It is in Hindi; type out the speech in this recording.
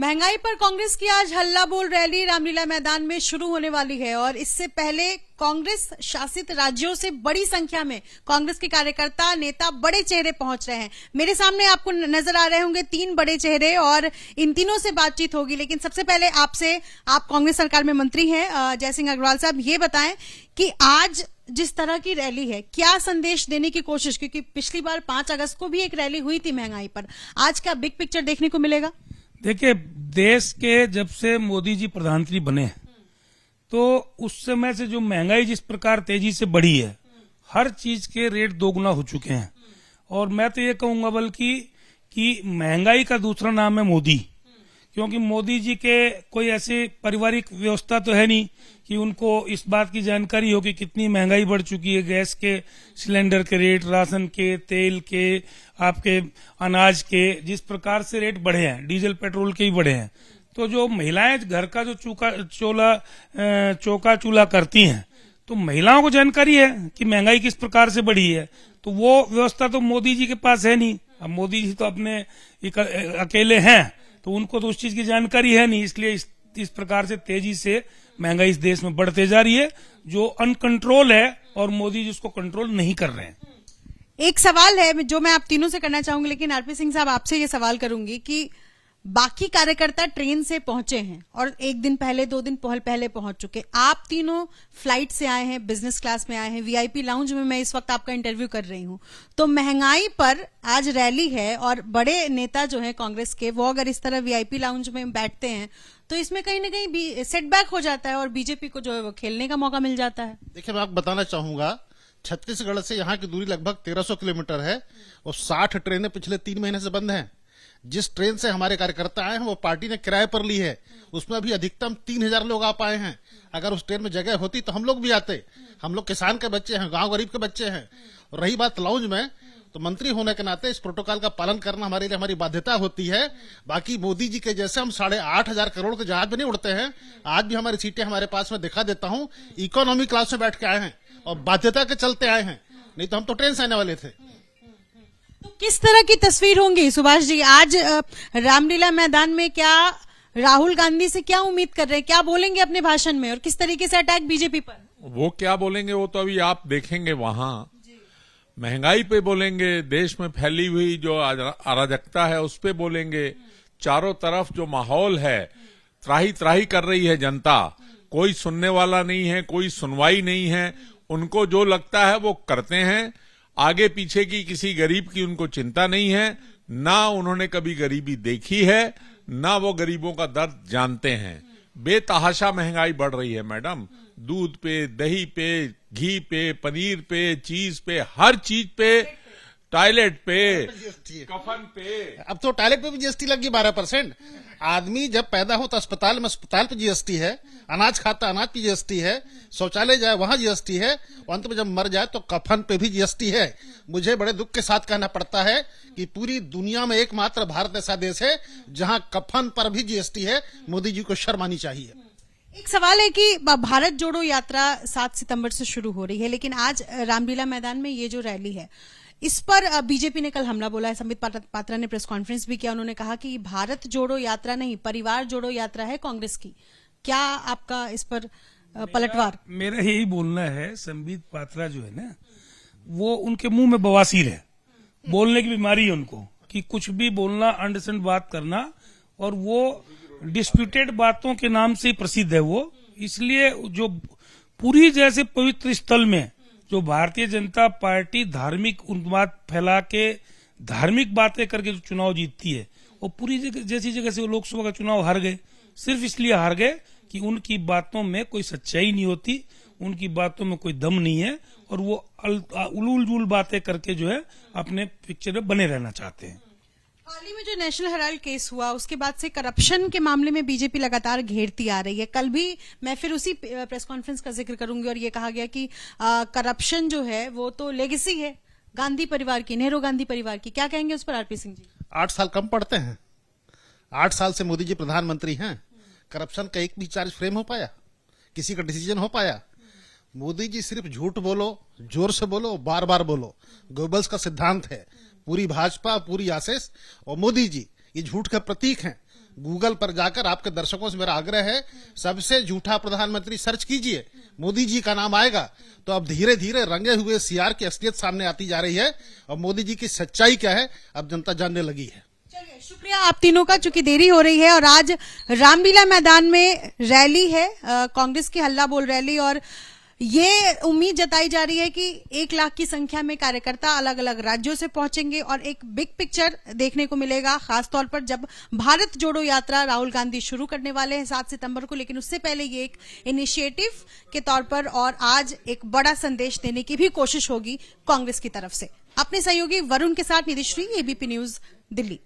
महंगाई पर कांग्रेस की आज हल्ला बोल रैली रामलीला मैदान में शुरू होने वाली है और इससे पहले कांग्रेस शासित राज्यों से बड़ी संख्या में कांग्रेस के कार्यकर्ता नेता बड़े चेहरे पहुंच रहे हैं। मेरे सामने आपको नजर आ रहे होंगे 3 बड़े चेहरे और इन तीनों से बातचीत होगी। लेकिन सबसे पहले आपसे, आप कांग्रेस सरकार में मंत्री हैं, जय सिंह अग्रवाल साहब, ये बताएं कि आज जिस तरह की रैली है क्या संदेश देने की कोशिश, क्योंकि पिछली बार 5 अगस्त को भी एक रैली हुई थी महंगाई पर, आज क्या बिग पिक्चर देखने को मिलेगा? देखिए, देश के जब से मोदी जी प्रधानमंत्री बने तो उस समय से जो महंगाई जिस प्रकार तेजी से बढ़ी है, हर चीज के रेट दोगुना हो चुके हैं। और मैं तो ये कहूंगा बल्कि कि महंगाई का दूसरा नाम है मोदी, क्योंकि मोदी जी के कोई ऐसी पारिवारिक व्यवस्था तो है नहीं कि उनको इस बात की जानकारी हो कि कितनी महंगाई बढ़ चुकी है। गैस के सिलेंडर के रेट, राशन के, तेल के, आपके अनाज के जिस प्रकार से रेट बढ़े हैं, डीजल पेट्रोल के भी बढ़े हैं। तो जो महिलाएं घर का जो चौका चूल्हा करती हैं, तो महिलाओं को जानकारी है कि महंगाई किस प्रकार से बढ़ी है। तो वो व्यवस्था तो मोदी जी के पास है नहीं। अब मोदी जी तो अपने अकेले हैं, तो उनको तो उस चीज की जानकारी है नहीं, इसलिए इस प्रकार से तेजी से महंगाई इस देश में बढ़ते जा रही है, जो अनकंट्रोल है और मोदी जी उसको कंट्रोल नहीं कर रहे हैं। एक सवाल है जो मैं आप तीनों से करना चाहूंगी, लेकिन आरपी सिंह साहब आपसे ये सवाल करूंगी कि बाकी कार्यकर्ता ट्रेन से पहुंचे हैं और 1 दिन पहले 2 दिन पहले पहुंच चुके, आप तीनों फ्लाइट से आए हैं, बिजनेस क्लास में आए हैं, वीआईपी लाउंज में मैं इस वक्त आपका इंटरव्यू कर रही हूं। तो महंगाई पर आज रैली है और बड़े नेता जो है कांग्रेस के, वो अगर इस तरह वीआईपी लाउंज में बैठते हैं तो इसमें कहीं ना कहीं भी सेटबैक हो जाता है और बीजेपी को जो है वो खेलने का मौका मिल जाता है। देखिए, मैं आपको बताना चाहूंगा, छत्तीसगढ़ से यहाँ की दूरी लगभग 1300 किलोमीटर है और 60 ट्रेनें पिछले 3 महीने से बंद हैं। जिस ट्रेन से हमारे कार्यकर्ता आए हैं वो पार्टी ने किराए पर ली है, उसमें अभी अधिकतम 3000 लोग आ पाए हैं। अगर उस ट्रेन में जगह होती तो हम लोग भी आते। हम लोग किसान के बच्चे हैं, गांव गरीब के बच्चे हैं। और रही बात लाउंज में, तो मंत्री होने के नाते इस प्रोटोकॉल का पालन करना हमारे लिए हमारी बाध्यता होती है। बाकी मोदी जी के जैसे हम 8,500 करोड़ के जहाज में नहीं उड़ते हैं। आज भी हमारी सीटें हमारे पास में दिखा देता हूँ, इकोनॉमी क्लास में बैठ के आए हैं और बाध्यता के चलते आए हैं, नहीं तो हम तो ट्रेन से आने वाले थे। तो किस तरह की तस्वीर होंगी सुभाष जी आज रामलीला मैदान में? क्या राहुल गांधी से क्या उम्मीद कर रहे हैं, क्या बोलेंगे अपने भाषण में और किस तरीके से अटैक बीजेपी पर? वो क्या बोलेंगे वो तो अभी आप देखेंगे। वहां महंगाई पे बोलेंगे, देश में फैली हुई जो अराजकता है उस पे बोलेंगे, चारों तरफ जो माहौल है, त्राही त्राही कर रही है जनता, कोई सुनने वाला नहीं है, कोई सुनवाई नहीं है। उनको जो लगता है वो करते हैं, आगे पीछे की किसी गरीब की उनको चिंता नहीं है, ना उन्होंने कभी गरीबी देखी है, ना वो गरीबों का दर्द जानते हैं। बेतहाशा महंगाई बढ़ रही है मैडम, दूध पे, दही पे, घी पे, पनीर पे, चीज पे, हर चीज पे, टॉयलेट पे, कफन पे। अब तो टॉयलेट पे भी जीएसटी लगी 12%। आदमी जब पैदा हो तो अस्पताल में अस्पताल पे जीएसटी है, अनाज खाता अनाज पे जीएसटी है, शौचालय जाए वहां जीएसटी है, अंत में जब मर जाए तो कफन पे भी जीएसटी है। मुझे बड़े दुख के साथ कहना पड़ता है कि पूरी दुनिया में एकमात्र भारत ऐसा देश है जहां कफन पर भी जीएसटी है। मोदी जी को शर्म आनी चाहिए। एक सवाल है कि भारत जोड़ो यात्रा 7 सितंबर से शुरू हो रही है, लेकिन आज रामलीला मैदान में ये जो रैली है इस पर बीजेपी ने कल हमला बोला है। संबित पात्रा ने प्रेस कॉन्फ्रेंस भी किया, उन्होंने कहा कि भारत जोड़ो यात्रा नहीं, परिवार जोड़ो यात्रा है कांग्रेस की। क्या आपका इस पर पलटवार? मेरा यही बोलना है, संबित पात्रा जो है ना, वो उनके मुंह में बवासीर है, बोलने की बीमारी है उनको, कि कुछ भी बोलना, अंडरस्टैंड बात करना, और वो डिस्प्यूटेड बातों के नाम से प्रसिद्ध है वो। इसलिए जो पूरी जैसे पवित्र स्थल में जो भारतीय जनता पार्टी धार्मिक उन्माद फैला के धार्मिक बातें करके जो चुनाव जीतती है, वो पूरी जैसी जगह से वो लोकसभा का चुनाव हार गए, सिर्फ इसलिए हार गए कि उनकी बातों में कोई सच्चाई नहीं होती, उनकी बातों में कोई दम नहीं है, और वो उलूल जुल बातें करके जो है अपने पिक्चर में बने रहना चाहते हैं। हाल ही में जो नेशनल हेराल्ड केस हुआ उसके बाद से करप्शन के मामले में बीजेपी लगातार घेरती आ रही है। कल भी मैं फिर उसी प्रेस कॉन्फ्रेंस का जिक्र करूंगी और ये कहा गया कि करप्शन जो है वो तो लेगेसी है गांधी परिवार की, नेहरू गांधी परिवार की। क्या कहेंगे उस पर आरपी सिंह जी? 8 साल कम पढ़ते हैं, 8 साल से मोदी जी प्रधानमंत्री हैं, करप्शन का एक भी चार्ज फ्रेम हो पाया, किसी का डिसीजन हो पाया? मोदी जी सिर्फ झूठ बोलो, जोर से बोलो, बार बार बोलो, गोबल्स का सिद्धांत है। पूरी भाजपा, पूरी आरएसएस और मोदी जी ये झूठ का प्रतीक हैं। गूगल पर जाकर आपके दर्शकों से मेरा आग्रह है, सबसे झूठा प्रधानमंत्री सर्च कीजिए, मोदी जी का नाम आएगा। तो अब धीरे धीरे रंगे हुए सीआर की असलियत सामने आती जा रही है और मोदी जी की सच्चाई क्या है अब जनता जानने लगी है। चलिए, शुक्रिया आप तीनों का, चूंकि देरी हो रही है और आज रामलीला मैदान में रैली है, कांग्रेस की हल्ला बोल रैली, और ये उम्मीद जताई जा रही है कि 1 लाख की संख्या में कार्यकर्ता अलग अलग राज्यों से पहुंचेंगे और एक बिग पिक्चर देखने को मिलेगा, खासतौर पर जब भारत जोड़ो यात्रा राहुल गांधी शुरू करने वाले हैं 7 सितंबर को। लेकिन उससे पहले ये एक इनिशिएटिव के तौर पर और आज एक बड़ा संदेश देने की भी कोशिश होगी कांग्रेस की तरफ से। अपने सहयोगी वरुण के साथ निधिश्री, एबीपी न्यूज दिल्ली।